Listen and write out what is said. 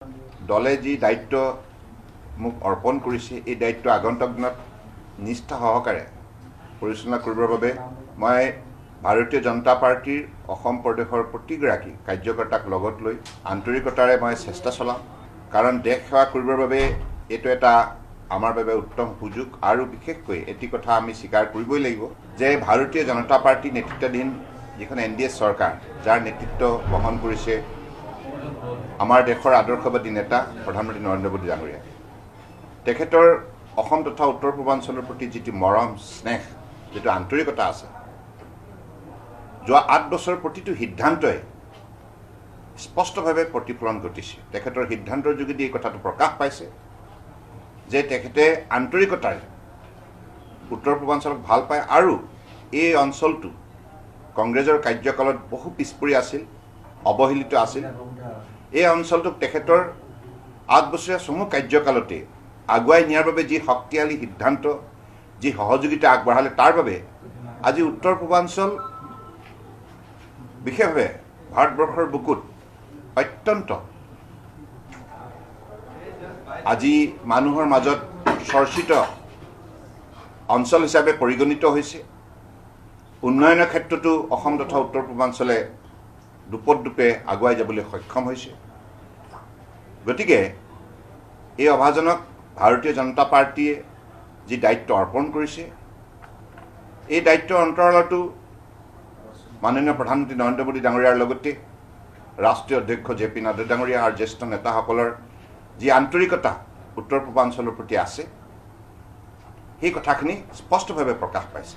দলে যি দায়িত্ব মোক অৰ্পণ কৰিছে এই দায়িত্ব আগন্তুক দিনত নিষ্ঠা সহকাৰে পৰিচালনা কৰিবৰ বাবে মই ভাৰতীয় জনতা পাৰ্টিৰ অসম প্ৰদেশৰ প্ৰতিগৰাকী কাৰ্যকৰ্তাক লগত লৈ আন্তৰিকতাৰে মই চেষ্টা চলাম কাৰণ দেশ সেৱা কৰিবৰ বাবে এইটো এটা আমাৰ বাবে উত্তম সুযোগ আৰু বিশেষকৈ এটি কথা আমি স্বীকাৰ কৰিবই লাগিব যে ভাৰতীয় জনতা পাৰ্টি নেতৃত্বাধীন যিখন NDA চৰকাৰ যাৰ নেতৃত্ব বহন কৰিছে আমাৰ দেশৰ আদৰ্শবাদী নেতা প্ৰধানমন্ত্ৰী নৰেন্দ্ৰ মোদী ডাঙৰীয়া তেখেতৰ অসম তথা উত্তৰ পূৰ্বাঞ্চলৰ প্ৰতি যিটো মৰম স্নেহ যিটো আন্তৰিকতা আছে যোৱা 8 বছৰ প্ৰতিটো সিদ্ধান্তই স্পষ্টভাৱে প্ৰতিফলন ঘটিছে তেখেতৰ সিদ্ধান্তৰ যোগেদি এই কথাটো প্ৰকাশ পাইছে যে তেখেতে আন্তৰিকতাৰে উত্তৰ পূৰ্বাঞ্চলক ভাল পায় আৰু এই অঞ্চলটো কংগ্ৰেছৰ কাৰ্যকালত বহু পিছপৰি আছিল অৱহেলিত আছিল এই অঞ্চলটোক তেখেতৰ 8 বছৰীয়া চমু কাৰ্যকালতে আগুৱাই নিয়াৰ বাবে যি শক্তিশালী সিদ্ধান্ত যি সহযোগিতা আগবঢ়ালে তাৰ বাবে আজি উত্তৰ পূৰ্বাঞ্চল বিশেষভাৱে ভাৰতবৰ্ষৰ বুকুত অত্যন্ত আজি মানুহৰ মাজত চৰ্চিত অঞ্চল হিচাপে পৰিগণিত হৈছে উন্নয়নৰ ক্ষেত্ৰতো অসম তথা উত্তৰ পূৰ্বাঞ্চলে দুপে আগুৱাই যাবলৈ সক্ষম হৈছে গতিকে এই অভাজনক ভাৰতীয় জনতা পাৰ্টিয়ে যি দায়িত্ব অৰ্পণ কৰিছে এই দায়িত্বৰ অন্তৰালতো মাননীয় প্ৰধানমন্ত্ৰী নৰেন্দ্ৰ মোদী ডাঙৰীয়াৰ লগতে ৰাষ্ট্ৰীয় অধ্যক্ষ JP নাড্ডা ডাঙৰীয়া আৰু জ্যেষ্ঠ নেতাসকলৰ যি আন্তৰিকতা উত্তৰ পূৰ্বাঞ্চলৰ প্ৰতি আছে সেই কথাখিনি স্পষ্টভাৱে প্ৰকাশ পাইছে